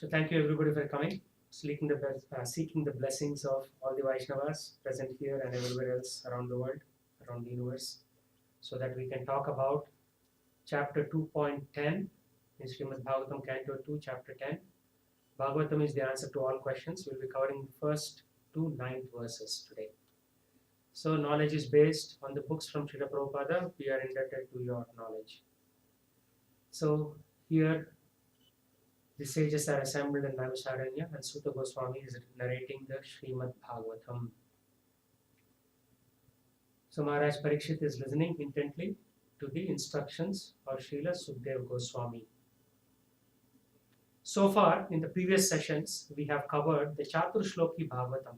So thank you everybody for coming, seeking the blessings of all the Vaishnavas present here and everywhere else around the world, around the universe, so that we can talk about chapter 2.10 in Srimad Bhagavatam, Canto 2, chapter 10. Bhagavatam is the answer to all questions. We'll be covering the first to ninth verses today. So knowledge is based on the books from Srila Prabhupada. We are indebted to your knowledge. So here the sages are assembled in Naimisharanya and Sutta Goswami is narrating the Srimad Bhagavatam. So Maharaj Parikshit is listening intently to the instructions of Srila Sukdev Goswami. So far, in the previous sessions, we have covered the Chaturshloki Bhagavatam.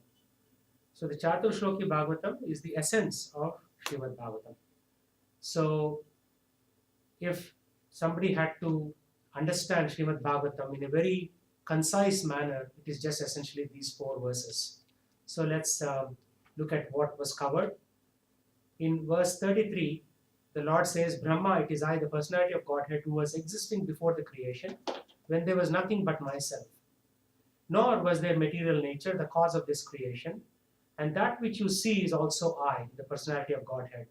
So the Chaturshloki Bhagavatam is the essence of Srimad Bhagavatam. So if somebody had to understand Srimad Bhagavatam in a very concise manner, it is just essentially these 4 verses. So let's look at what was covered. In verse 33, the Lord says, Brahma, it is I, the personality of Godhead, who was existing before the creation, when there was nothing but myself. Nor was there material nature, the cause of this creation. And that which you see is also I, the personality of Godhead.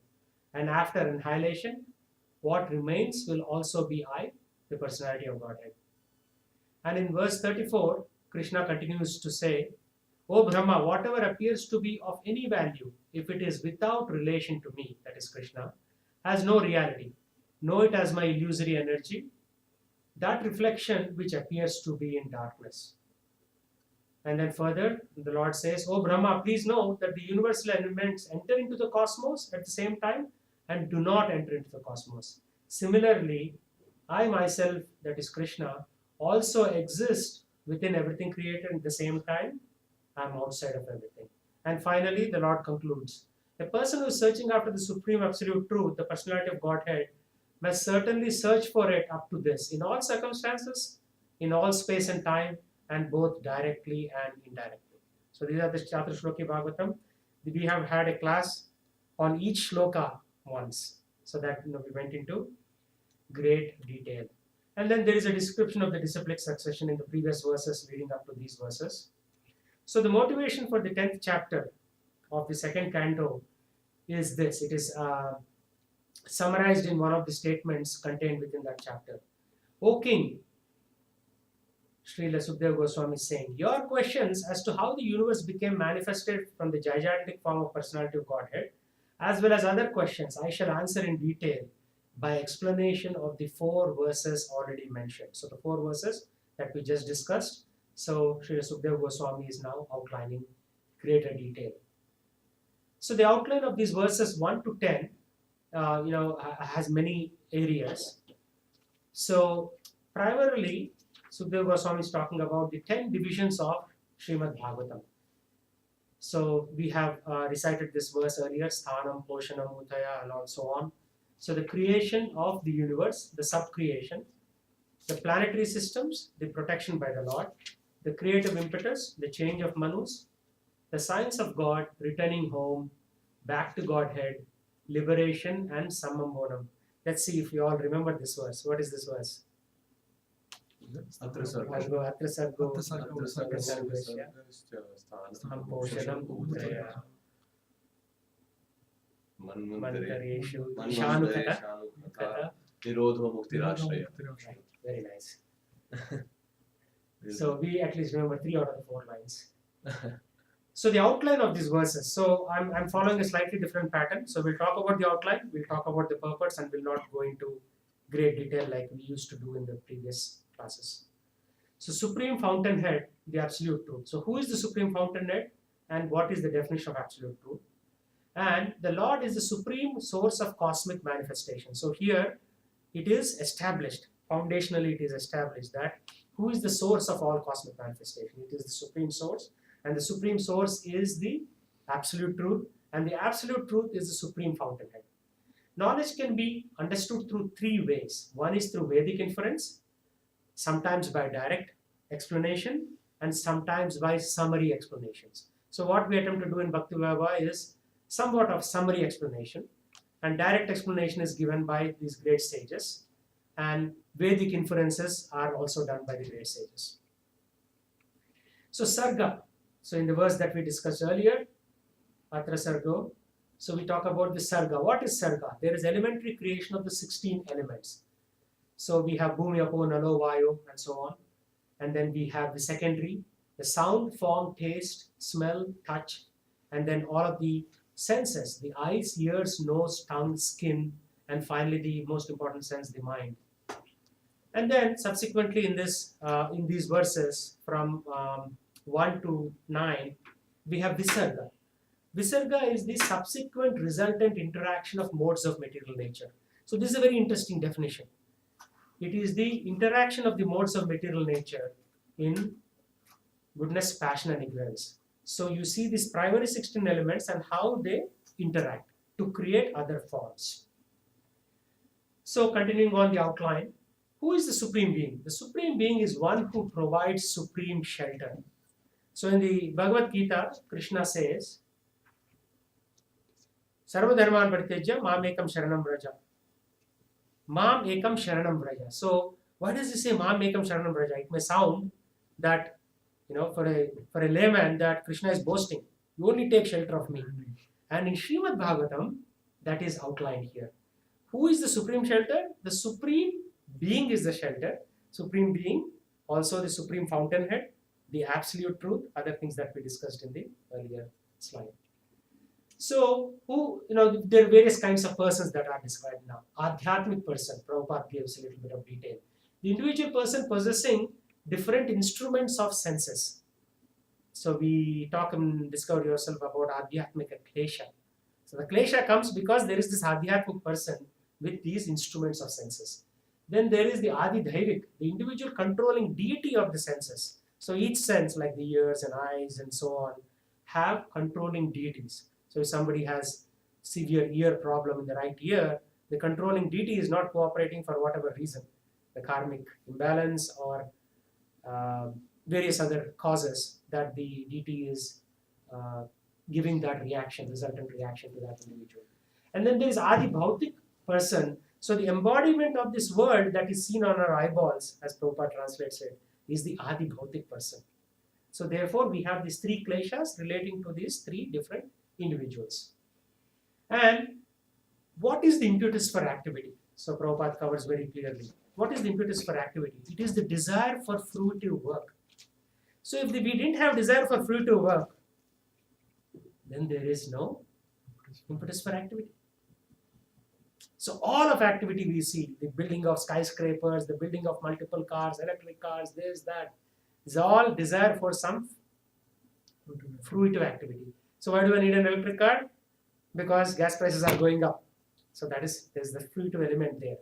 And after annihilation, what remains will also be I, the personality of Godhead. And in verse 34, Krishna continues to say, O Brahma, whatever appears to be of any value, if it is without relation to me, that is Krishna, has no reality. Know it as my illusory energy, that reflection which appears to be in darkness. And then further, the Lord says, O Brahma, please know that the universal elements enter into the cosmos at the same time and do not enter into the cosmos. Similarly, I myself, that is Krishna, also exist within everything created at the same time. I am outside of everything. And finally, the Lord concludes, a person who is searching after the supreme absolute truth, the personality of Godhead, must certainly search for it up to this, in all circumstances, in all space and time, and both directly and indirectly. So these are the Chaturshloki Bhagavatam. We have had a class on each shloka once, so that we went into great detail. And then there is a description of the disciplic succession in the previous verses leading up to these verses. So the motivation for the 10th chapter of the second canto is this. It is summarized in one of the statements contained within that chapter. O King, Srila Sukdev Goswami is saying, your questions as to how the universe became manifested from the gigantic form of personality of Godhead, as well as other questions, I shall answer in detail by explanation of the 4 verses already mentioned. So the 4 verses that we just discussed. So Srila Sukdev Goswami is now outlining greater detail. So the outline of these verses 1 to 10, has many areas. So primarily, Sukdev Goswami is talking about the 10 divisions of Srimad Bhagavatam. So we have recited this verse earlier, Sthanam, Poshanam, Uttaya, and so on. So the creation of the universe, the sub-creation, the planetary systems, the protection by the Lord, the creative impetus, the change of Manus, the science of God, returning home, back to Godhead, liberation, and Samambonam. Let's see if you all remember this verse. What is this verse? Atra sargo Atra sargo Atra sargo sargasya sthanam poshanam uttaya mantareshu manvantare shanukata shanukata nirodho muktirashraya. Very nice. So we at least remember 3 out of the 4 lines. So the outline of these verses. So I'm following a slightly different pattern. So we'll talk about the outline, we'll talk about the purpose, and we'll not go into great detail like we used to do in the previous classes. So Supreme Fountainhead, the Absolute Truth. So who is the Supreme Fountainhead and what is the definition of Absolute Truth? And the Lord is the supreme source of cosmic manifestation. So here it is established, foundationally it is established that who is the source of all cosmic manifestation? It is the Supreme Source, and the Supreme Source is the Absolute Truth, and the Absolute Truth is the Supreme Fountainhead. Knowledge can be understood through 3 ways. One is through Vedic inference, sometimes by direct explanation, and sometimes by summary explanations. So what we attempt to do in Bhakti Vaibhava is somewhat of summary explanation, and direct explanation is given by these great sages, and Vedic inferences are also done by the great sages. So Sarga, so in the verse that we discussed earlier, Atra Sargo, so we talk about the Sarga. What is Sarga? There is elementary creation of the 16 elements. So we have Bhumi, Apo, Nalo, Vayu, and so on. And then we have the secondary, the sound, form, taste, smell, touch, and then all of the senses, the eyes, ears, nose, tongue, skin, and finally the most important sense, the mind. And then subsequently in these verses from 1 to 9, we have Visarga. Visarga is the subsequent resultant interaction of modes of material nature. So this is a very interesting definition. It is the interaction of the modes of material nature in goodness, passion, and ignorance. So you see these primary 16 elements and how they interact to create other forms. So continuing on the outline, who is the Supreme Being? The Supreme Being is one who provides supreme shelter. So in the Bhagavad Gita, Krishna says, Sarva Dharman Paritejya Mam Ekam Sharanam Vraja. Mam Ekam Sharanam Vraja. So why does he say Mam Ekam Sharanam Vraja? It may sound that, for a layman, that Krishna is boasting. You only take shelter of me. And in Srimad Bhagavatam, that is outlined here. Who is the supreme shelter? The Supreme Being is the shelter. Supreme Being, also the Supreme Fountainhead, the Absolute Truth, other things that we discussed in the earlier slide. So, there are various kinds of persons that are described now. Adhyatmic person, Prabhupada gives a little bit of detail. The individual person possessing different instruments of senses. So we talk in Discover Yourself about Adhyatmika Klesha. So the Klesha comes because there is this Adhyatmic person with these instruments of senses. Then there is the Adi Dhaivik, the individual controlling deity of the senses. So each sense, like the ears and eyes and so on, have controlling deities. So if somebody has severe ear problem in the right ear, the controlling deity is not cooperating for whatever reason, the karmic imbalance or various other causes that the deity is giving that reaction, resultant reaction to that individual. And then there is Adi Bhautik person. So the embodiment of this world that is seen on our eyeballs, as Prabhupada translates it, is the Adi Bhautik person. So therefore, we have these three kleshas relating to these three different individuals. And what is the impetus for activity? So Prabhupada covers very clearly. What is the impetus for activity? It is the desire for fruitive work. So if we didn't have desire for fruitive work, then there is no impetus for activity. So all of activity we see, the building of skyscrapers, the building of multiple cars, electric cars, this, that, is all desire for some fruitive activity. So why do I need an electric car? Because gas prices are going up. So there's the fruitive element there.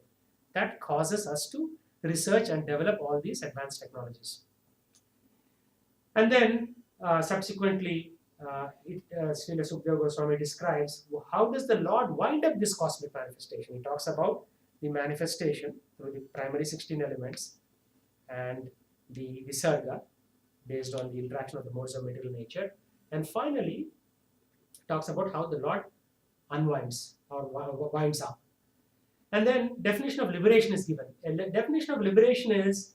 That causes us to research and develop all these advanced technologies. And then subsequently, Srila Sukadeva Goswami describes how does the Lord wind up this cosmic manifestation. He talks about the manifestation through the primary 16 elements and the Visarga based on the interaction of the modes of material nature. And finally, talks about how the Lord unwinds or winds up. And then definition of liberation is given. And the definition of liberation is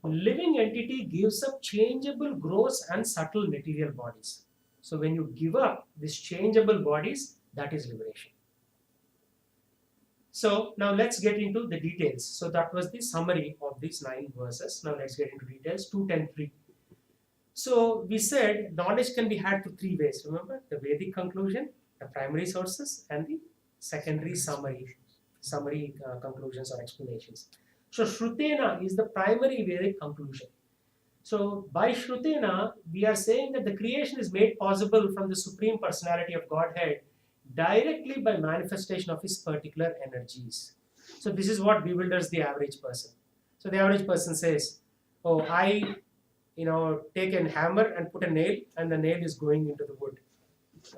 living entity gives up changeable, gross and subtle material bodies. So when you give up these changeable bodies, that is liberation. So now let's get into the details. So that was the summary of these 9 verses. Now let's get into details. 2.10.3. So we said knowledge can be had through 3 ways. Remember, the Vedic conclusion, the primary sources, and the secondary summary conclusions or explanations. So Shrutena is the primary Vedic conclusion. So by Shrutena, we are saying that the creation is made possible from the Supreme Personality of Godhead directly by manifestation of his particular energies. So this is what bewilders the average person. So the average person says, oh, I take a hammer and put a nail and the nail is going into the wood.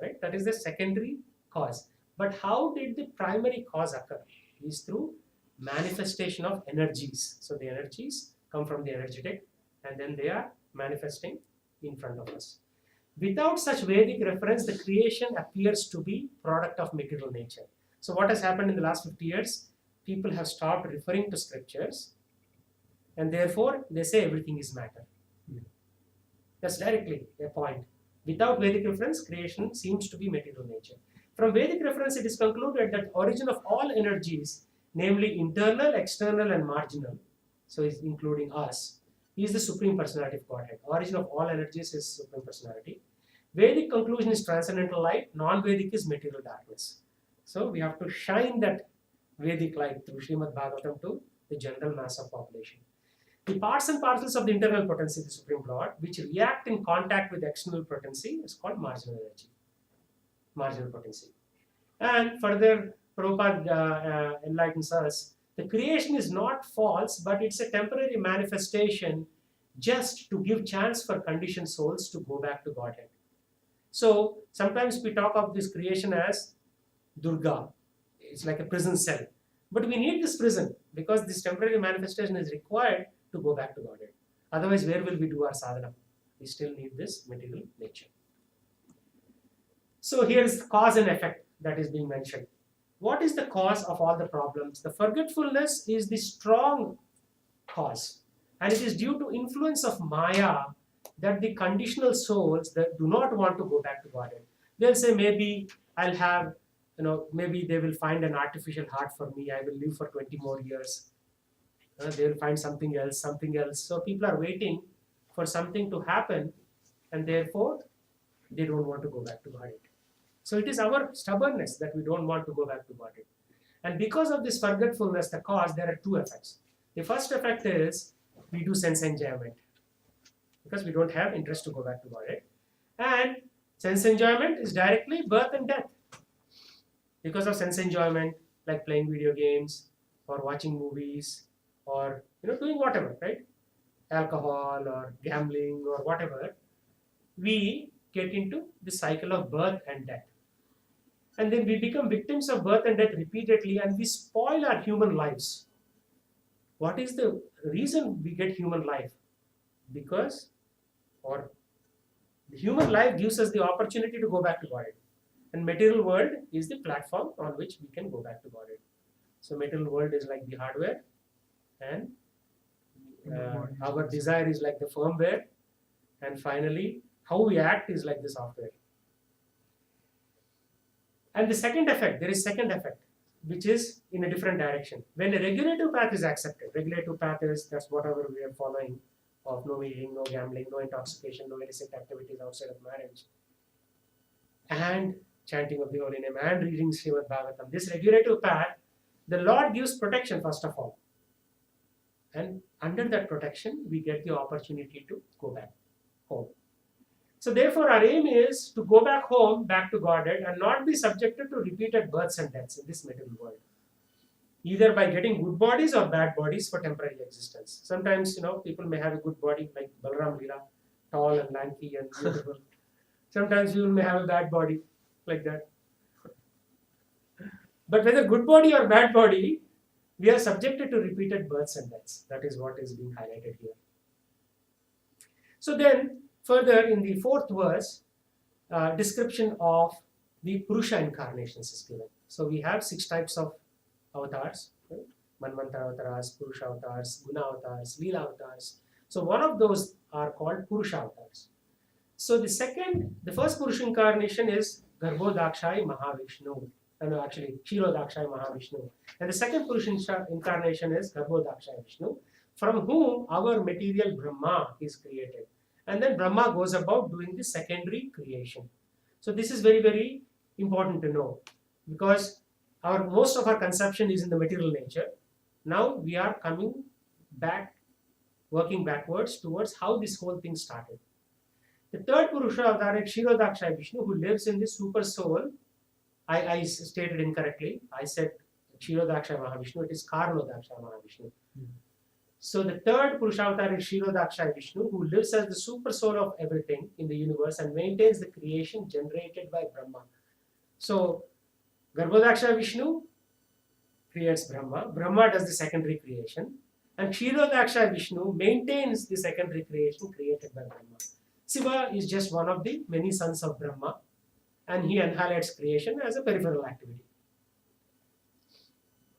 Right? That is the secondary cause. But how did the primary cause occur? It is through manifestation of energies. So the energies come from the energetic and then they are manifesting in front of us. Without such Vedic reference, the creation appears to be product of material nature. So what has happened in the last 50 years? People have stopped referring to scriptures and therefore they say everything is matter. That's directly a point. Without Vedic reference, creation seems to be material nature. From Vedic reference, it is concluded that origin of all energies, namely internal, external, and marginal, so is including us, is the Supreme Personality of Godhead. Origin of all energies is Supreme Personality. Vedic conclusion is transcendental light, non-Vedic is material darkness. So we have to shine that Vedic light through Srimad Bhagavatam to the general mass of population. The parts and parcels of the internal potency, the Supreme Lord, which react in contact with external potency, is called marginal energy, marginal potency. And further, Prabhupada enlightens us, the creation is not false, but it's a temporary manifestation just to give chance for conditioned souls to go back to Godhead. So sometimes we talk of this creation as Durga. It's like a prison cell. But we need this prison because this temporary manifestation is required to go back to Godhead. Otherwise, where will we do our sadhana? We still need this material nature. So here is the cause and effect that is being mentioned. What is the cause of all the problems? The forgetfulness is the strong cause. And it is due to influence of Maya that the conditional souls that do not want to go back to Godhead. They'll say, maybe I'll have, maybe they will find an artificial heart for me. I will live for 20 more years. They will find something else. So people are waiting for something to happen, and therefore they don't want to go back to Godhead. So it is our stubbornness that we don't want to go back to Godhead. And because of this forgetfulness, the cause, there are two effects. The first effect is we do sense enjoyment because we don't have interest to go back to Godhead. And sense enjoyment is directly birth and death. Because of sense enjoyment, like playing video games or watching movies or doing whatever, right? Alcohol or gambling or whatever, we get into the cycle of birth and death. And then we become victims of birth and death repeatedly, and we spoil our human lives. What is the reason we get human life? Because the human life gives us the opportunity to go back to Godhead. And material world is the platform on which we can go back to Godhead. So material world is like the hardware, and our desire is like the firmware, and finally how we act is like the software. And the second effect, there is second effect, which is in a different direction. When a regulative path is accepted, regulative path is that's whatever we are following of no eating, no gambling, no intoxication, no illicit activities outside of marriage, and chanting of the holy name and reading Srimad Bhagavatam. This regulative path, the Lord gives protection first of all. And under that protection, we get the opportunity to go back home. So therefore, our aim is to go back home, back to Godhead, and not be subjected to repeated births and deaths in this material world. Either by getting good bodies or bad bodies for temporary existence. Sometimes, people may have a good body like Balaram Leela, tall and lanky and beautiful. Sometimes people may have a bad body like that. But whether good body or bad body, we are subjected to repeated births and deaths. That is what is being highlighted here. So then, further in the fourth verse, description of the Purusha incarnations is given. So we have 6 types of avatars, right? Manvantara avatars, Purusha avatars, Guna avatars, Leela avatars. So one of those are called Purusha avatars. So the first Purusha incarnation is Garbhodakshai Mahavishnu. Actually, Kshirodakshai Mahavishnu. And the second Purusha incarnation is Garbhodakshai Vishnu, from whom our material Brahma is created. And then Brahma goes about doing the secondary creation. So this is very, very important to know, because most of our conception is in the material nature. Now we are coming back, working backwards towards how this whole thing started. The third Purusha avatar is Kshirodakshai Vishnu, who lives in the super soul. I stated incorrectly. I said Kshirodakshai Mahavishnu. It is Karnodakshai Mahavishnu. So the third Purusha avatar is Kshirodakshai Vishnu, who lives as the super soul of everything in the universe and maintains the creation generated by Brahma. So Garbhodakshai Vishnu creates Brahma. Brahma does the secondary creation. And Kshirodakshai Vishnu maintains the secondary creation created by Brahma. Shiva is just one of the many sons of Brahma, and he annihilates creation as a peripheral activity.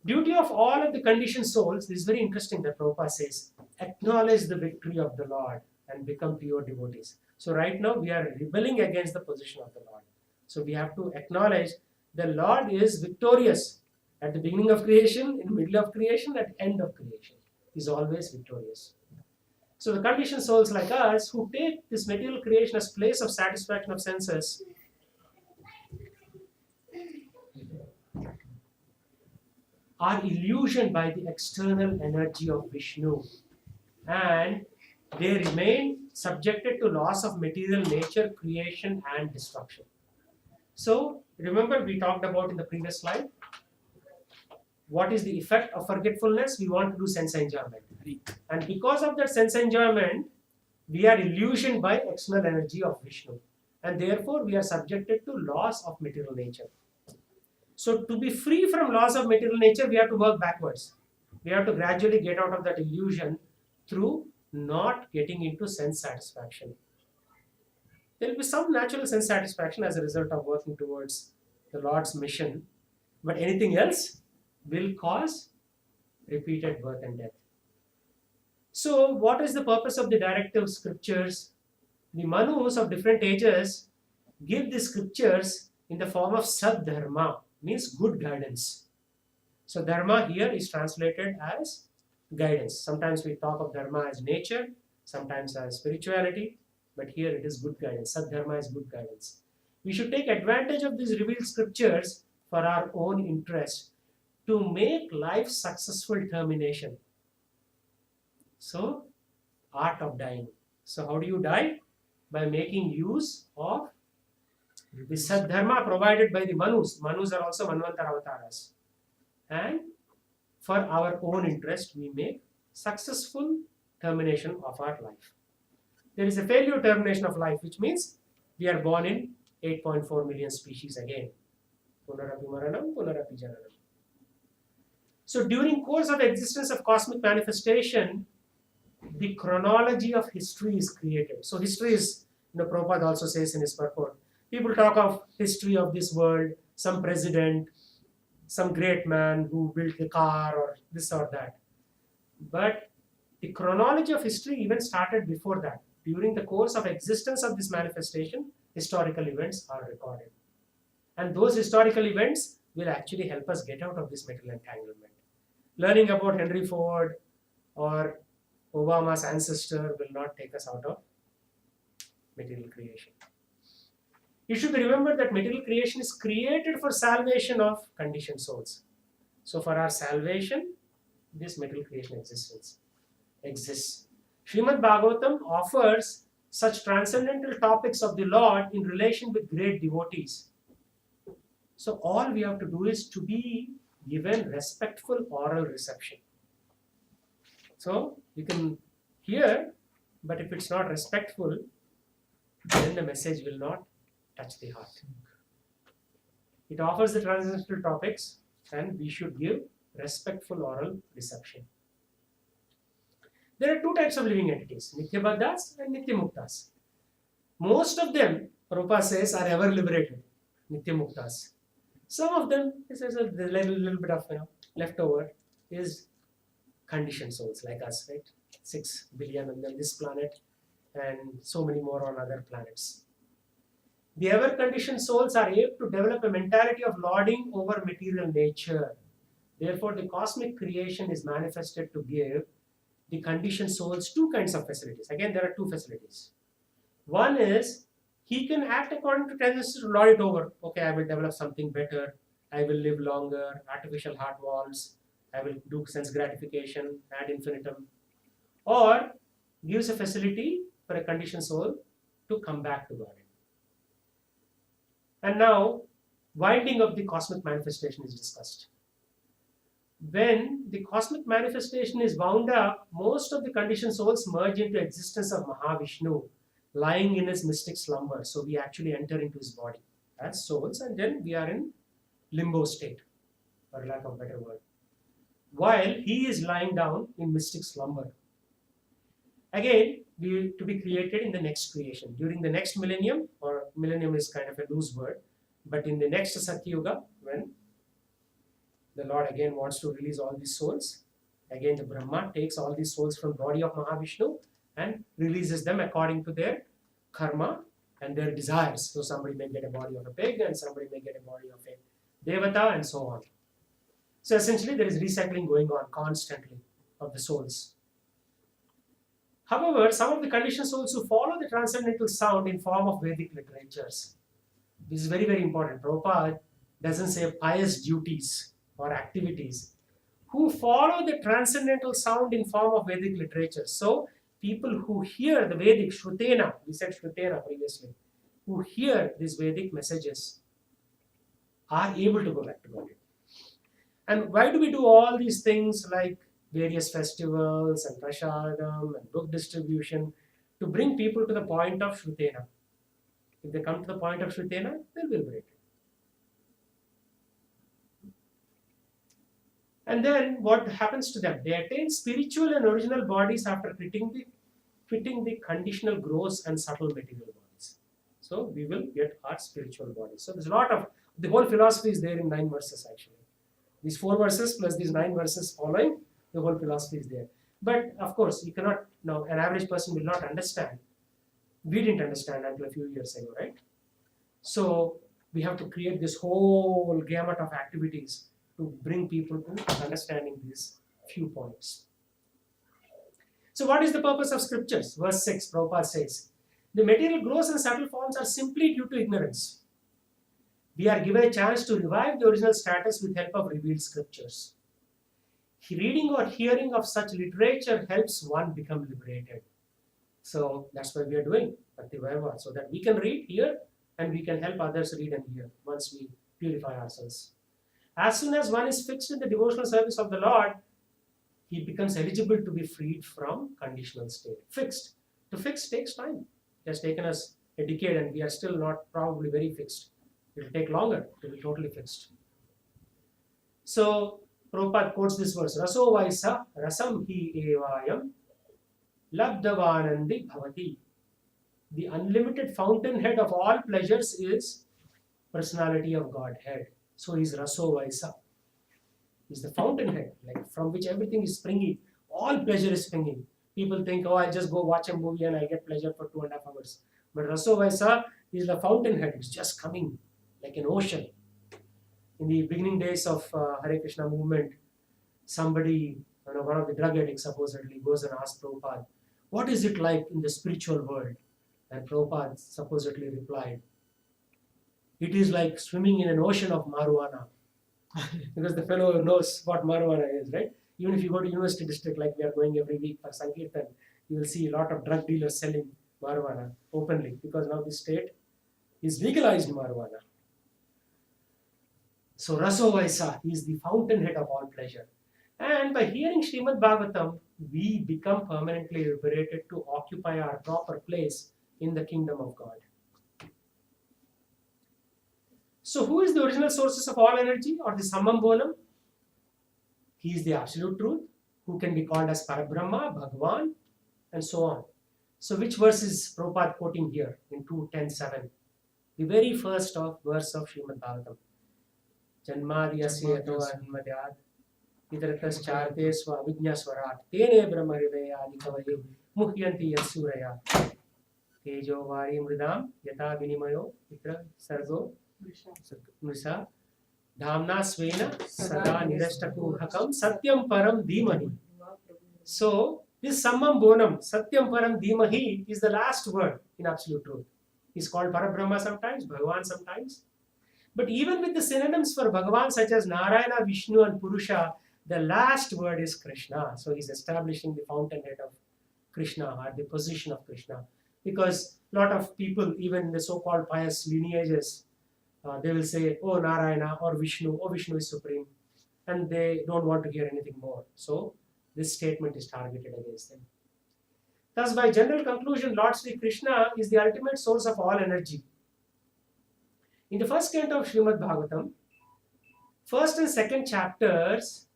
Duty of all of the conditioned souls, this is very interesting that Prabhupada says, acknowledge the victory of the Lord. and become pure devotees. So right now we are rebelling against the position of the Lord. So we have to acknowledge the Lord is victorious at the beginning of creation, in the middle of creation, at the end of creation. He's always victorious. So the conditioned souls like us who take this material creation as place of satisfaction of senses are illusioned by the external energy of Vishnu, and they remain subjected to laws of material nature, creation and destruction. So remember we talked about in the previous slide, what is the effect of forgetfulness? We want to do sense enjoyment. And because of that sense enjoyment, we are illusioned by external energy of Vishnu. And therefore we are subjected to laws of material nature. So to be free from laws of material nature, we have to work backwards. We have to gradually get out of that illusion through not getting into sense satisfaction. There will be some natural sense satisfaction as a result of working towards the Lord's mission, but anything else will cause repeated birth and death. So what is the purpose of the directive scriptures? The Manus of different ages give the scriptures in the form of Sadharma, means good guidance. So dharma here is translated as guidance. Sometimes we talk of dharma as nature, sometimes as spirituality, but here it is good guidance. Sadharma is good guidance. We should take advantage of these revealed scriptures for our own interest to make life successful termination. So, art of dying. So how do you die? By making use of the Sadharma provided by the Manus. Manus are also Manvantara avatars. And for our own interest, we make successful termination of our life. There is a failure termination of life, which means we are born in 8.4 million species again. Punarapi maranam, punarapi jananam. So during course of existence of cosmic manifestation, the chronology of history is created. So history is, Prabhupada also says in his purport, people talk of history of this world, some president, some great man who built the car or this or that. But the chronology of history even started before that. During the course of existence of this manifestation, historical events are recorded. And those historical events will actually help us get out of this material entanglement. Learning about Henry Ford or Obama's ancestor will not take us out of material creation. You should remember that material creation is created for salvation of conditioned souls. So for our salvation, this material creation exists. Srimad Bhagavatam offers such transcendental topics of the Lord in relation with great devotees. So all we have to do is to be given respectful oral reception. So you can hear, but if it's not respectful, then the message will not touch the heart. It offers the transcendental topics and we should give respectful oral reception. There are two types of living entities, Nityabaddhas and Nityamuktas. Most of them, Prabhupada says, are ever liberated, Nityamuktas. Some of them, this is a little bit of leftover, is conditioned souls like us, right? 6 billion on this planet and so many more on other planets. The ever conditioned souls are able to develop a mentality of lording over material nature. Therefore, the cosmic creation is manifested to give the conditioned souls two kinds of facilities. Again, there are two facilities. One is he can act according to tendencies to lord it over. Okay, I will develop something better. I will live longer. Artificial heart valves. I will do sense gratification ad infinitum. Or gives a facility for a conditioned soul to come back to God. And now, winding up the cosmic manifestation is discussed. When the cosmic manifestation is wound up, most of the conditioned souls merge into existence of Mahavishnu, lying in his mystic slumber. So we actually enter into his body as souls, and then we are in limbo state, for lack of a better word, while he is lying down in mystic slumber. Again, to be created in the next creation. During the next millennium, or millennium is kind of a loose word, but in the next Satyuga, when the Lord again wants to release all these souls, again the Brahma takes all these souls from body of Mahavishnu and releases them according to their karma and their desires. So somebody may get a body of a pig and somebody may get a body of a devata and so on. So essentially there is recycling going on constantly of the souls. However, some of the conditioned souls who follow the transcendental sound in form of Vedic literatures. This is very, very important. Prabhupada doesn't say pious duties or activities. Who follow the transcendental sound in form of Vedic literature. So, people who hear the Vedic Shrutena, we said Shrutena previously, who hear these Vedic messages are able to go back to God. And why do we do all these things like various festivals and prashadam and book distribution? To bring people to the point of Shrutena. If they come to the point of Shrutena, they'll be liberated. And then what happens to them? They attain spiritual and original bodies after quitting the conditional gross and subtle material bodies. So we will get our spiritual bodies. So there's a lot of, the whole philosophy is there in 9 verses actually. These 4 verses plus these 9 verses following, the whole philosophy is there. But of course, you cannot, now an average person will not understand. We didn't understand until a few years ago, right? So we have to create this whole gamut of activities to bring people to understanding these few points. So what is the purpose of scriptures? Verse 6, Prabhupada says, the material gross and subtle forms are simply due to ignorance. We are given a chance to revive the original status with help of revealed scriptures. Reading or hearing of such literature helps one become liberated. So that's what we are doing, Bhakti Vaibhava, so that we can read, hear, and we can help others read and hear once we purify ourselves. As soon as one is fixed in the devotional service of the Lord, he becomes eligible to be freed from conditional state. Fixed. To fix takes time. It has taken us a decade and we are still not probably very fixed. It will take longer to be totally fixed. So, Prabhupada quotes this verse, Raso Vaisa Rasam Hi Evayam Labdavanandi Bhavati. The unlimited fountainhead of all pleasures is personality of Godhead. So he's Raso Vaisa. He's the fountainhead, like from which everything is springing. All pleasure is springing. People think, oh, I'll just go watch a movie and I get pleasure for 2.5 hours. But Raso Vaisa is the fountainhead. It's just coming like an ocean. In the beginning days of Hare Krishna movement, somebody, one of the drug addicts supposedly goes and asks Prabhupada, what is it like in the spiritual world? And Prabhupada supposedly replied, it is like swimming in an ocean of marijuana. Because the fellow knows what marijuana is, right? Even if you go to University District, like we are going every week for Sankirtan, you will see a lot of drug dealers selling marijuana openly, because now the state is legalized marijuana. So Raso Vaisa is the fountainhead of all pleasure. And by hearing Srimad Bhagavatam, we become permanently liberated to occupy our proper place in the kingdom of God. So who is the original sources of all energy, or the Sammam Bonam? He is the absolute truth, who can be called as Parabrahma, Bhagavan, and so on. So which verse is Prabhupada quoting here in 2.10.7? The very first verse of Srimad Bhagavatam. Janmadhyasya yato anmadyad idaratascharte swa vijñaswarat tene brahma hridayadi kavaye muhyanti yasuraya tejo vari mridam yata vinimayo itra sargo Mrisa Dhamna Svena Sada Nirashtakurhakam Satyam Param Dhimahi. So this Sammam Bonam, Satyam Param Dhimahi, is the last word in absolute truth. He's called Parabrahma sometimes, Bhagavan sometimes. But even with the synonyms for Bhagavan such as Narayana, Vishnu and Purusha, the last word is Krishna. So he's establishing the fountainhead of Krishna, or the position of Krishna. Because a lot of people, even in the so-called pious lineages, they will say, oh Narayana or Vishnu, oh Vishnu is supreme, and they don't want to hear anything more. So this statement is targeted against them. Thus, by general conclusion, Lord Sri Krishna is the ultimate source of all energy. In the first canto of Srimad Bhagavatam, first and second chapters,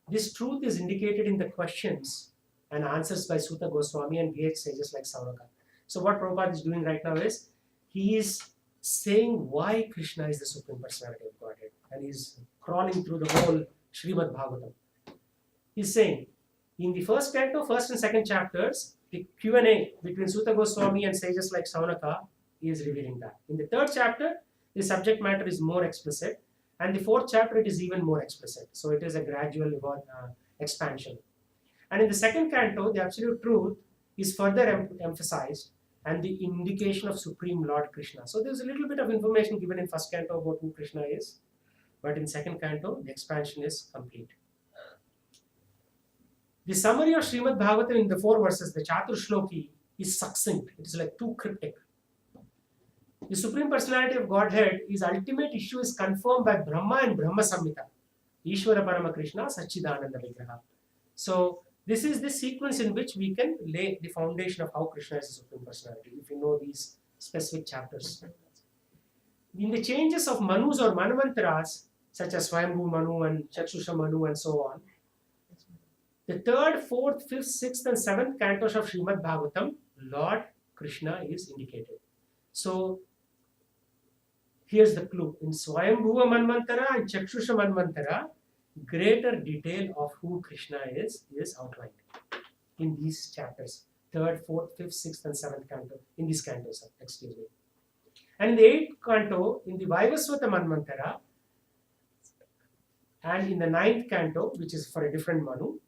this truth is indicated in the questions and answers by Suta Goswami and great sages like Sauraka. So what Prabhupada is doing right now is, he is saying why Krishna is the Supreme Personality of Godhead, and he's crawling through the whole Srimad Bhagavatam. He's saying, In the first canto, first and second chapters, the Q&A between Sutta Goswami and sages like Saunaka is revealing that. In the third chapter, the subject matter is more explicit, and the fourth chapter it is even more explicit. So it is a gradual expansion. And in the second canto, the absolute truth is further emphasized and the indication of Supreme Lord Krishna. So there's a little bit of information given in first canto about who Krishna is, but in second canto, the expansion is complete. The summary of Srimad Bhagavatam in the 4 verses, the Chatur Shloki, is succinct. It is like too cryptic. The Supreme Personality of Godhead, his ultimate issue is confirmed by Brahma and Brahma Samhita. Ishvara Parama Krishna Satchidananda Vigraha. So this is the sequence in which we can lay the foundation of how Krishna is the Supreme Personality, if you know these specific chapters. In the changes of Manus or Manvantras, such as Swayambhu Manu and Chakshusha Manu and so on, the 3rd, 4th, 5th, 6th and 7th cantos of Srimad Bhagavatam, Lord Krishna is indicated. So here's the clue. In Swayambhuva Manvantara and Chakshusha Manvantara, greater detail of who Krishna is outlined in these chapters. 3rd, 4th, 5th, 6th and 7th canto, in these cantos, excuse me. And in the 8th canto, in the Vaivasvata Manvantara, and in the 9th canto, which is for a different Manu,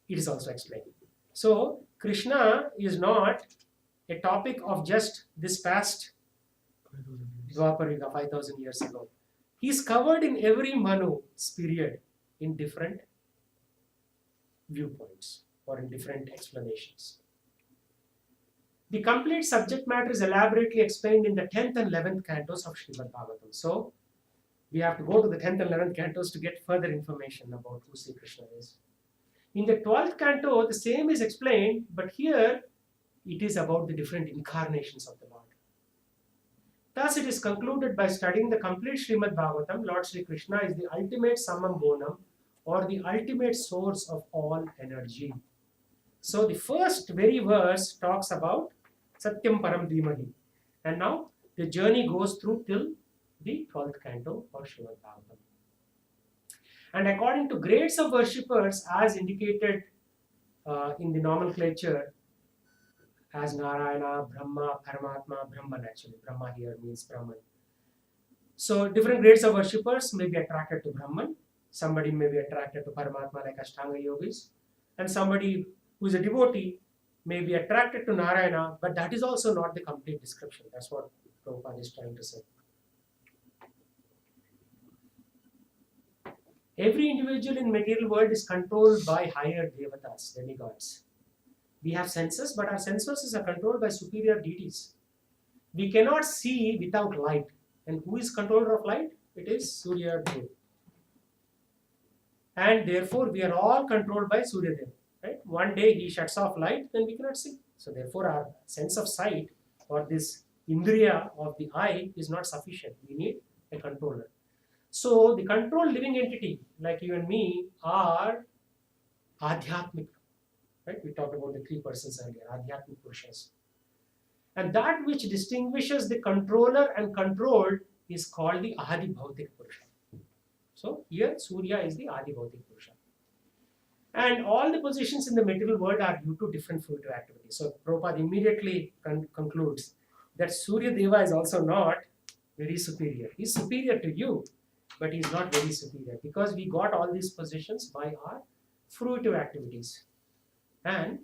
it is also explained. So Krishna is not a topic of just this past Dwapara Yuga, 5,000 years ago. He is covered in every Manu's period in different viewpoints or in different explanations. The complete subject matter is elaborately explained in the 10th and 11th cantos of Srimad Bhagavatam. So we have to go to the 10th and 11th cantos to get further information about who Sri Krishna is. In the 12th canto, the same is explained, but here it is about the different incarnations of the Lord. Thus, it is concluded by studying the complete Srimad Bhagavatam, Lord Sri Krishna is the ultimate summum bonum or the ultimate source of all energy. So, the first very verse talks about Satyam Param Dhimahi. And now, the journey goes through till the 12th canto of Srimad Bhagavatam. And according to grades of worshippers, as indicated in the nomenclature, as Narayana, Brahma, Paramatma, Brahman actually. Brahma here means Brahman. So different grades of worshippers may be attracted to Brahman. Somebody may be attracted to Paramatma like Ashtanga yogis. And somebody who is a devotee may be attracted to Narayana, but that is also not the complete description. That's what Prabhupada is trying to say. Every individual in material world is controlled by higher devatas, demigods. We have senses, but our senses are controlled by superior deities. We cannot see without light. And who is controller of light? It is Surya Dev. And therefore, we are all controlled by Surya Dev. Right? One day he shuts off light, then we cannot see. So therefore, our sense of sight or this indriya of the eye is not sufficient. We need a controller. So the controlled living entity, like you and me, are Adhyatmik. Right? We talked about the 3 persons earlier, Adhyatmik Purushas. And that which distinguishes the controller and controlled is called the Adi Bhautik Purusha. So here Surya is the Adi Bhautik Purusha. And all the positions in the material world are due to different fruitive activities. So Prabhupada immediately concludes that Surya Deva is also not very superior. He is superior to you, but he is not very superior because we got all these positions by our fruitive activities. And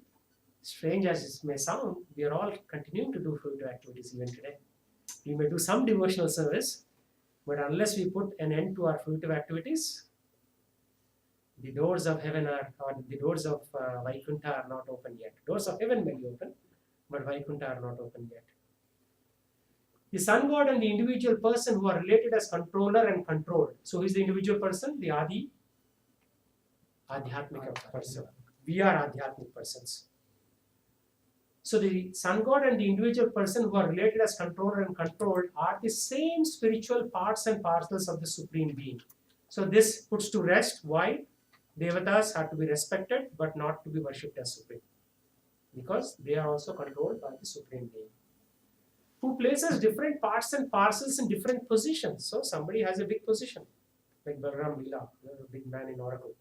strange as it may sound, we are all continuing to do fruitive activities even today. We may do some devotional service, but unless we put an end to our fruitive activities, the doors of heaven or the doors of Vaikuntha are not open yet. Doors of heaven may be open, but Vaikuntha are not open yet. The sun god and the individual person who are related as controller and controlled. So who is the individual person? The Adi Adhyatmika person. We are Adhyatmic persons. So the sun god and the individual person who are related as controller and controlled are the same spiritual parts and parcels of the Supreme Being. So this puts to rest why Devatas are to be respected but not to be worshipped as Supreme. Because they are also controlled by the Supreme Being, who places different parts and parcels in different positions. So somebody has a big position, like Balaram Leela, a big man in Oracle.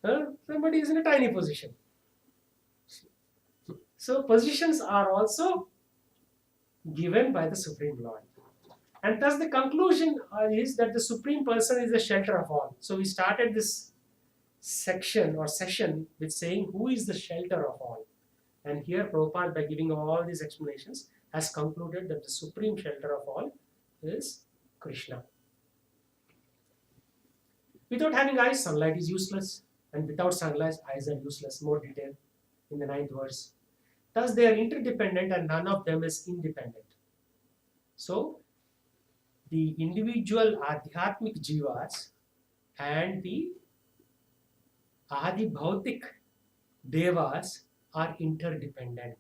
Somebody is in a tiny position. So positions are also given by the Supreme Lord. And thus the conclusion is that the Supreme Person is the shelter of all. So we started this section or session with saying who is the shelter of all. And here Prabhupada, by giving all these explanations, has concluded that the supreme shelter of all is Krishna. Without having eyes, sunlight is useless. And without sunlight, eyes are useless. More detail in the 9th verse. Thus they are interdependent and none of them is independent. So the individual Adhyatmic Jivas and the Adi Bhautik Devas are interdependent.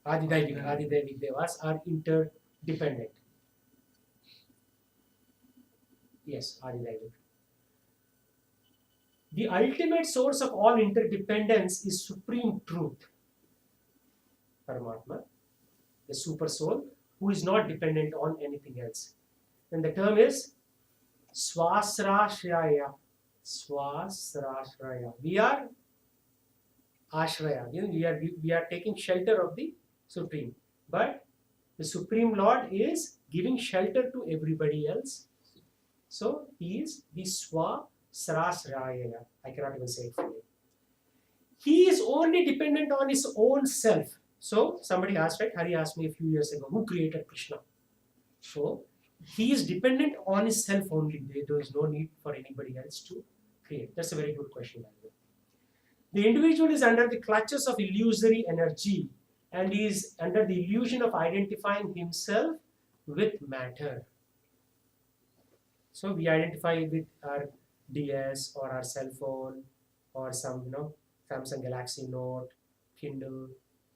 Adidaivic Devas are interdependent. Yes, Adidaivic. The ultimate source of all interdependence is Supreme Truth, Paramatma, the Super Soul, who is not dependent on anything else. And the term is Swasrashraya. Swasrashraya. We are Ashraya. We are taking shelter of the Supreme. But the Supreme Lord is giving shelter to everybody else. So he is the Swasrashraya. I cannot even say it fully. He is only dependent on his own self. So somebody asked, right? Hari asked me a few years ago, who created Krishna? So he is dependent on his self only. There is no need for anybody else to create. That's a very good question, by the way. The individual is under the clutches of illusory energy and is under the illusion of identifying himself with matter. So we identify with our DS or our cell phone or some, Samsung Galaxy Note, Kindle.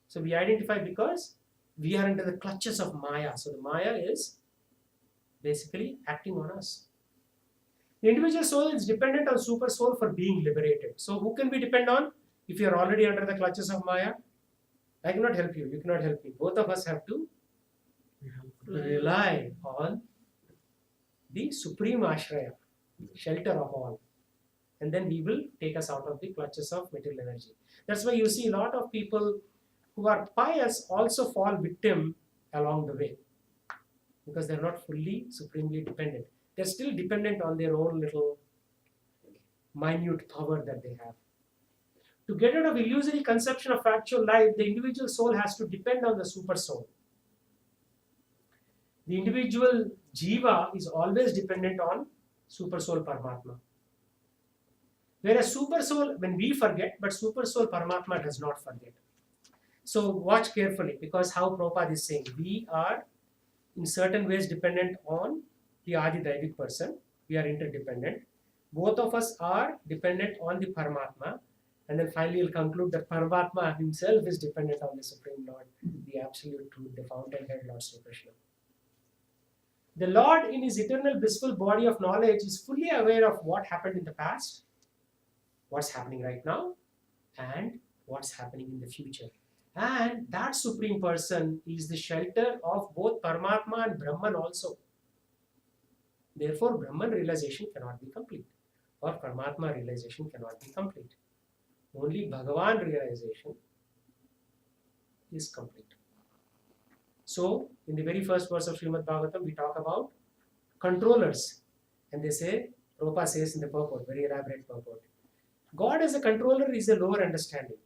So we identify because we are under the clutches of Maya. So the Maya is basically acting on us. The individual soul is dependent on Super Soul for being liberated. So who can we depend on if you are already under the clutches of Maya? I cannot help you. You cannot help me. Both of us have to rely on the Supreme Ashraya, shelter of all. And then he will take us out of the clutches of material energy. That's why you see a lot of people who are pious also fall victim along the way. Because they're not fully supremely dependent. They're still dependent on their own little minute power that they have. To get out of illusory conception of factual life, the individual soul has to depend on the super soul. The individual jiva is always dependent on super soul Paramatma. Whereas super soul, when we forget, but super soul Paramatma does not forget. So watch carefully, because how Prabhupada is saying, we are in certain ways dependent on the Adi Daivic person. We are interdependent. Both of us are dependent on the Paramatma. And then finally we'll conclude that Paramatma himself is dependent on the Supreme Lord, the Absolute Truth, the Fountainhead Lord Sri Krishna. The Lord in his eternal blissful body of knowledge is fully aware of what happened in the past, what's happening right now, and what's happening in the future. And that Supreme Person is the shelter of both Paramatma and Brahman also. Therefore, Brahman realization cannot be complete, or Paramatma realization cannot be complete. Only Bhagavan realization is complete. So, in the very first verse of Srimad Bhagavatam, we talk about controllers. And they say, Prabhupada says in the purport, very elaborate purport, God as a controller is a lower understanding.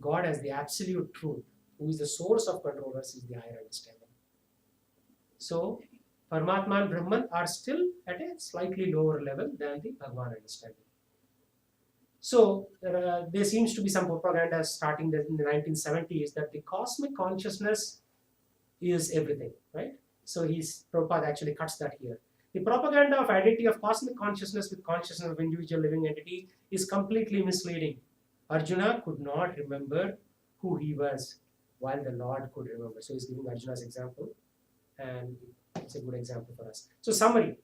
God as the absolute truth, who is the source of controllers, is the higher understanding. So, Paramatma and Brahman are still at a slightly lower level than the Bhagavan understanding. So, there seems to be some propaganda starting in the 1970s that the cosmic consciousness is everything, right? So, Prabhupada actually cuts that here. The propaganda of identity of cosmic consciousness with consciousness of individual living entity is completely misleading. Arjuna could not remember who he was, while the Lord could remember. So, he's giving Arjuna's example, and it's a good example for us. So, summary.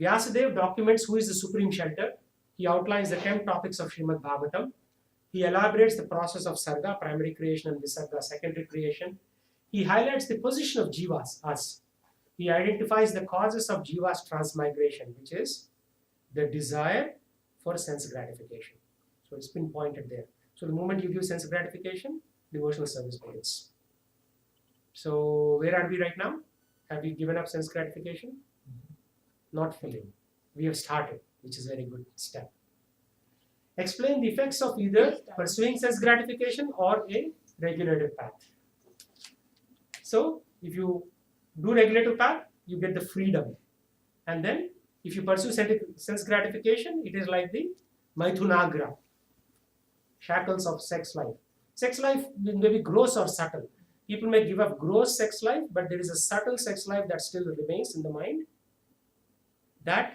Vyasadeva documents who is the supreme shelter. He outlines the 10 topics of Srimad Bhagavatam. He elaborates the process of Sarga, primary creation, and Visarga, secondary creation. He highlights the position of Jivas, us. He identifies the causes of Jiva's transmigration, which is the desire for sense gratification. So it's been pointed there. So the moment you give sense gratification, devotional service begins. So where are we right now? Have we given up sense gratification? Not fully. We have started, which is a very good step. Explain the effects of either pursuing sense gratification or a regulative path. So if you do regulative path, you get the freedom. And then if you pursue sense gratification, it is like the Maithunagra, shackles of sex life. Sex life may be gross or subtle. People may give up gross sex life, but there is a subtle sex life that still remains in the mind that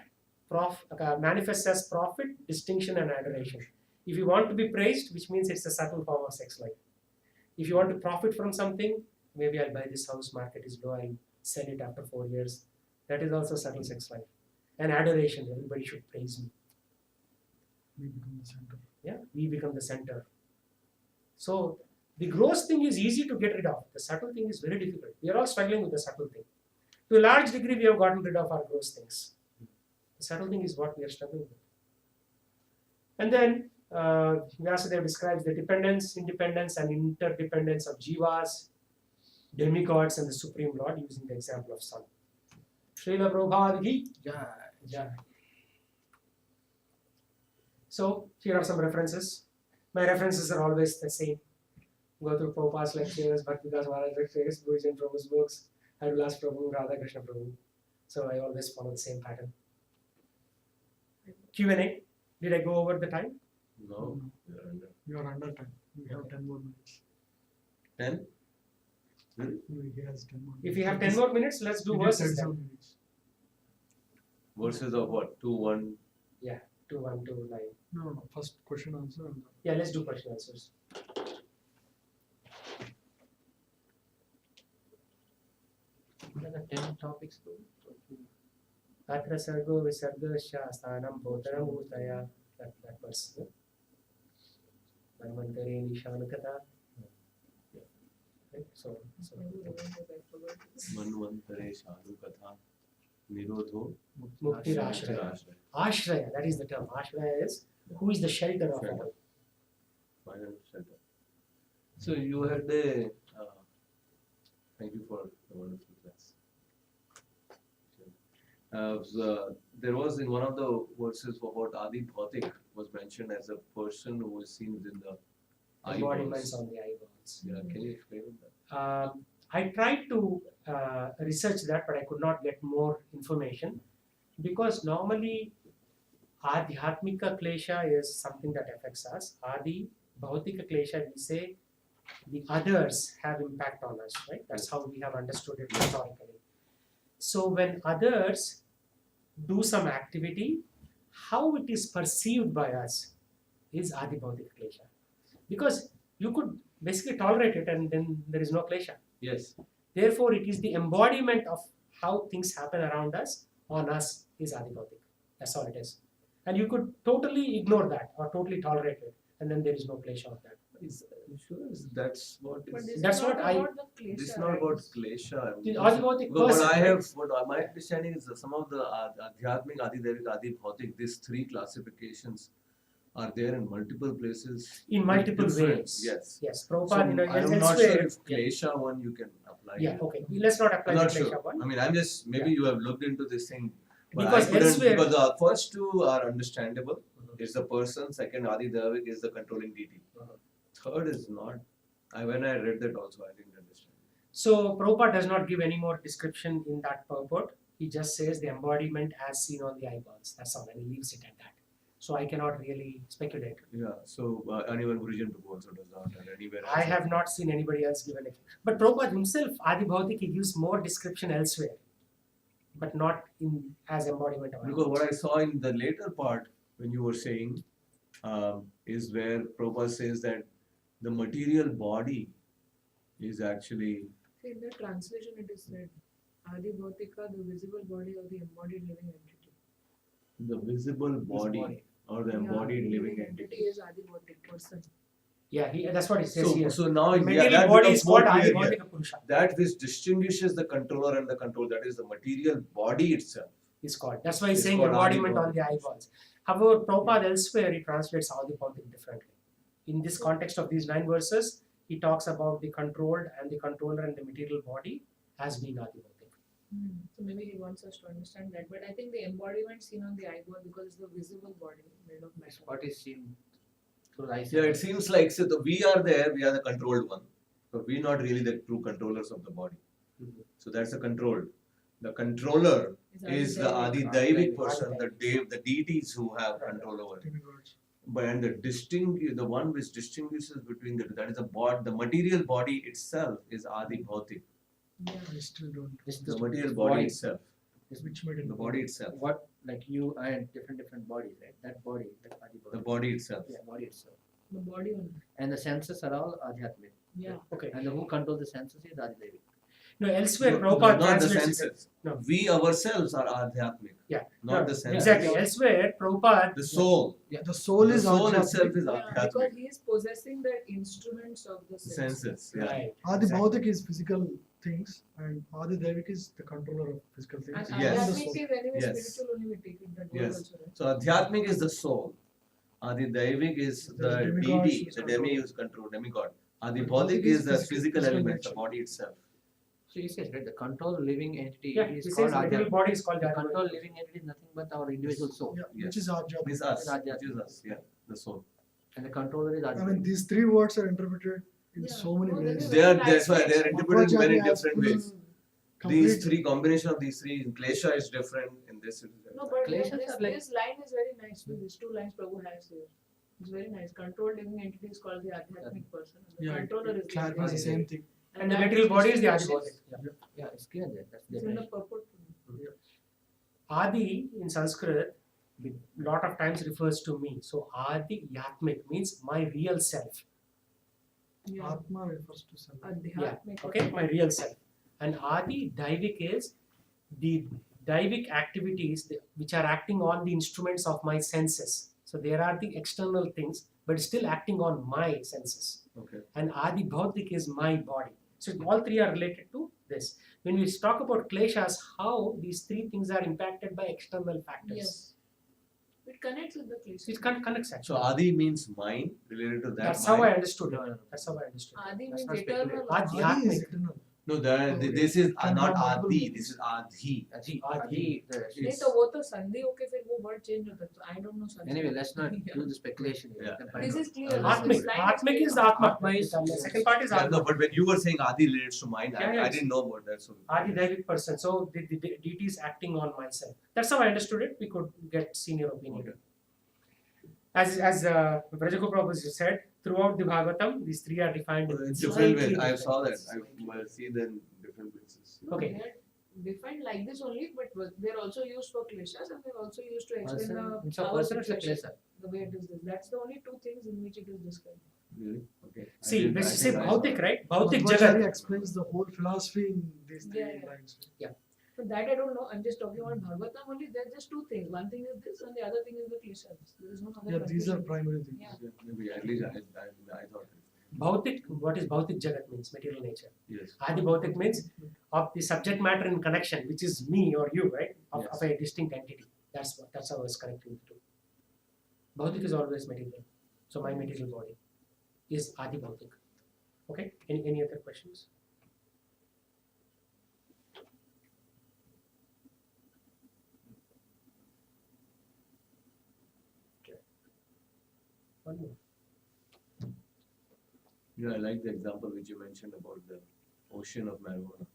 manifests as profit, distinction, and adoration. If you want to be praised, which means it's a subtle form of sex life. If you want to profit from something, maybe I'll buy this house, market is low, I'll sell it after 4 years. That is also subtle sex life. And adoration, everybody should praise me. We become the center. Yeah, we become the center. So the gross thing is easy to get rid of. The subtle thing is very difficult. We are all struggling with the subtle thing. To a large degree, we have gotten rid of our gross things. The subtle thing is what we are struggling with. And then Vyasadeva describes the dependence, independence, and interdependence of jivas, demigods, and the Supreme Lord using the example of sun. Srila Prabhupada ki jai. So here are some references. My references are always the same. Go through Prabhupada's lectures, Bhaktidas Maharaj lectures, Guruji Prabhu's books, Haridas Prabhu, Radha Krishna Prabhu. So I always follow the same pattern. Q&A. Did I go over the time? No, we are under You are under time. We have 10 more minutes. 10. Really? He has 10 more minutes. If you have 10 more minutes, let's do We did verses 37 then. minutes. Verses of what? 2, 1. 2, 1, 2, 9. No. First question answer and Yeah, let's do question answers. What are the 10 topics? Atra sargo visarga shastanam bhotaram utaya. That verse. Manvantare nishanukata. Right? So Manvantare Shadu Katha Nirodho Mukti Ashraya. Ashraya, that is the term. Ashraya is who is the shelter of Shelter. all. Final shelter. So you had a thank you for the wonderful class. There was in one of the verses about Adi Bhautik was mentioned as a person who was seen within the Embodiments eyeballs. on the eyeballs. Yeah, can you explain that? I tried to research that, but I could not get more information because normally Adhyatmika Klesha is something that affects us. Adi Bhautika Klesha, we say the others have impact on us, right? That's how we have understood it historically. So when others do some activity, how it is perceived by us is Adi Bhautika Klesha. Because you could basically tolerate it and then there is no Klesha. Yes. Therefore, it is the embodiment of how things happen around us, on us, is Adi Bhautik. That's all it is. And you could totally ignore that or totally tolerate it, and then there is no Klesha of that. Is sure that's what But is. this That's is what not I- about the klesha, This is not right? about klesha. The Adi Bhautik What person, I right? have, what my understanding is that some of the Adhyatmic, Adidevik, Adi Bhautik, these 3 classifications are there in multiple places. In multiple different- ways. Yes. Yes, So Prabhupada, I'm not elsewhere- sure if klesha one you can apply. Yeah, here. okay. Let's not apply I'm the not Klesha sure. one. I mean, I'm just maybe you have looked into this thing. But Because I couldn't, elsewhere- because the first 2 are understandable. Is the person. Second, Adi Devik is the controlling deity. Third is not. When I read that also, I didn't understand. So Prabhupada does not give any more description in that purport. He just says the embodiment as seen on the eyeballs. That's all, and he leaves it at that. So I cannot really speculate. Yeah. So and even Guruji Prabhu also does not, and anywhere else. I have not seen anybody else give an explanation. But Prabhupada himself, Adi Bhautik, he gives more description elsewhere, but not in as embodiment of Because what I saw in the later part when you were saying is where Prabhupada says that the material body is actually See, in the translation it is said, Adi Bhautika, the visible body of the embodied living entity. the visible body or the Yeah, embodied the living entity. is Adi Bhautik person. Yeah, that's what he says here. So now The yeah, material that body becomes is more called Adi clear here. Bhautika Purusha. That which distinguishes the controller and the control, that is the material body itself. is called. That's why he's It's saying called embodiment on Adi the eyeballs. However, Prabhupada elsewhere he translates Adi Bhautik differently. In this context of these 9 verses, he talks about the controlled and the controller and the material body as being Adi Bhautik. So maybe he wants us to understand that. But I think the embodiment seen on the eyeball because it's the visible body made of That's metal. what is seen through the eyes. Yeah, it seems like so we are there, we are the controlled one. But we're not really the true controllers of the body. So that's the controlled. The controller is the Adi Daivik person, the deities who have control over it. demigods. But and the one which distinguishes between that is the material body itself is Adi Bhautik. Yeah. I still don't. This The material body itself. Which material? The body itself. What, like you and different bodies, right? That body, that Adi The Bhautik. body itself. Yeah, body itself. The body only. And the senses are all Adhyatmic. Yeah. Okay. And who controls the senses is Adi Devi. No, elsewhere No, Prabhupada not the translates it. senses. No. We ourselves are Adhyatmic. Yeah. Not No, the senses. Exactly. Elsewhere Prabhupada. The soul. The soul The is soul Adhyatmic. itself is Yeah, because Adhyatmic. he is possessing the instruments of the Senses. Yeah. Right. Adi Exactly. Bhautik is physical things and Adi Daivik is the controller of physical things. And Yes. Adhyatmic is anyway Yes. spiritual only we take it that word Yes. also, right? So Adhyatmic is the soul. Adi Daivik is The the demigods deity, who's the control. demi who's control, demigod. Adi Bhautik Bhautik is is the physical physical element, the nature. body itself. So he says, right, the control living entity Yeah, is he called says material Adhyatmic. body is called The Adi control Bhautik. living entity is nothing but our individual soul. Yeah, Yes. which is Adhyatmic. This us, Adhyatmic. which is us, yeah, the soul. And the controller is I mean, Adhyatmic. these 3 words are interpreted in Yeah. so many No, there ways. is They are, very that's why nice they are ways. interpreted in many Madhvacharya has different full ways. complete- These 3 combination of these 3, in Klesha is different, in this it is different. No, but Kleshas this, are like- this line is very nice. These 2 lines Prabhu has here. It's very nice. Controlled living entity is called the Adhyatmic person. And the Yeah, controller is it clarifies the Adi same Daivik. thing. And the that material body is the Adi distinguishes- Bhautik. Yeah, it's clear there. That's the It's in the definition. purport. Adi in Sanskrit lot of times refers to me. So Adi Yatmik means my real self. Yeah. Atma refers to self. Adhyatmic. Okay, my real self. And Adi Daivik is the Daivik activities which are acting on the instruments of my senses. So there are the external things, but still acting on my senses. Okay. And Adi Bhautik is my body. So all 3 are related to this. When we talk about kleshas, how these 3 things are impacted by external factors. Yes. It connects with the place. It connects So actually. Adi means mind, related to that That's mind. how I understood it. No, no. That's how I understood it. Adi That's means not eternal. speculative. Adi. Adi is Adhyatmic. eternal. No, that, Okay. this is Can not have multiple Adi, meanings. this is Adhi. Adi, Adi. Adi, the- नहीं It's- तो वो तो संधि होके फिर वो word change होता है तो आई डोंट नो संधि Anyway, let's not Yeah. do the speculation here. Yeah. You can find This out. is clear. Atmic. This line Atmic is the clear. Atma. Atma is- The second part is Yeah, no, Atma. but when you were saying Adi relates to mind, Yeah, I yes. didn't know about that. So Adi Daivik person. So the deity is acting on myself. That's how I understood it. We could get senior opinion. Okay. As Brajago Prabhu said, throughout the Bhagavatam, these 3 are defined in different slightly ways. I different saw that. ways. I see them in different places. No, Okay. they are defined like this only, but they're also used for kleshas and they're also used to explain Person, it's the a power person, it's a situation, klesha. the way it is this. That's the only 2 things in which it is described. Really? Okay. I See, didn't- when I you say think I saw Bhautik, that. right? Bhautik Madhvacharya Jagat. explains the whole philosophy in these 3 Yeah, yeah. lines. So that I don't know. I'm just talking about Bhagavatam only. There's just 2 things. One thing is this and the other thing is the kleshas. There is no other Yeah, these are confusion. primary things. Yeah. Yeah, maybe at least I thought. Bhautik, what is Bhautik Jagat means? Material nature. Yes. Adi Bhautik means of the subject matter in connection, which is me or you, right? Of Yes. a distinct entity. That's how I was connecting the 2. Bhautik is always material. So my material body is Adi Bhautik. Okay? Any other questions? Okay. One more. Yeah, I like the example which you mentioned about the ocean of marijuana.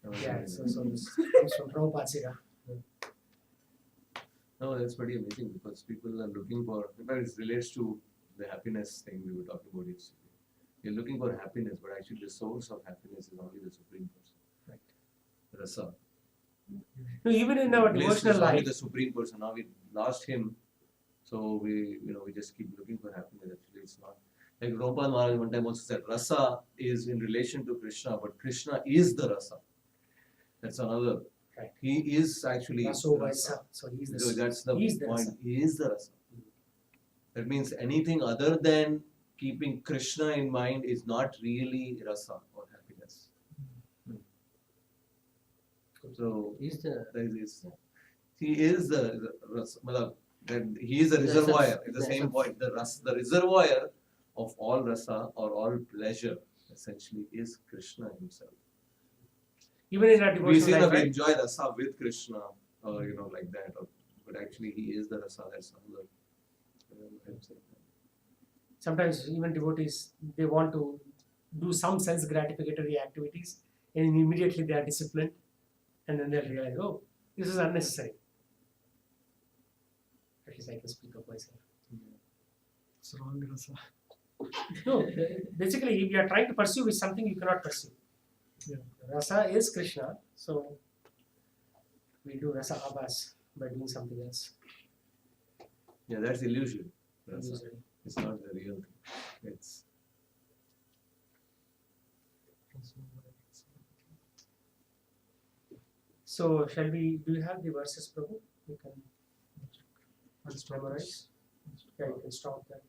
That was Yeah, very so nice. this comes from Prabhupada's era. No, that's pretty amazing because people are looking for, in fact, it relates to the happiness thing we were talking about yesterday. You're looking for happiness, but actually the source of happiness is only the Supreme Person. Right. Rasa. No, even in our Bliss devotional is only life, the Supreme Person. Now we lost him, so we just keep looking for happiness. Actually, it's not. Like Prabhupada Maharaj one time also said, Rasa is in relation to Krishna, but Krishna is the Rasa. That's another. Right. He is actually Raso Rasa. Vaisa. So he's So the that's the he's the point. Rasa. He is the Rasa. That means anything other than keeping Krishna in mind is not really Rasa or happiness. So He's the there is He is the matlab, that he is the The reservoir. essence, It's the the same essence. point. The reservoir of all rasa or all pleasure essentially is Krishna himself. Even in our We devotional say life, that we right? enjoy rasa with Krishna, or like that, but actually he is the rasa. That's another way of saying that. Sometimes even devotees, they want to do some sense gratificatory activities, and immediately they are disciplined, and then they'll realize, oh, this is unnecessary. At least I can speak of myself. It's wrong rasa. No, basically, if you are trying to pursue with something you cannot pursue. Yeah. Rasa is Krishna, so we do rasa abhas by doing something else. Yeah, that's illusion. Rasa. Usually. It's not the real thing. It's So, shall we? Do you have the verses, Prabhu? You can memorize. Yeah, you can stop that.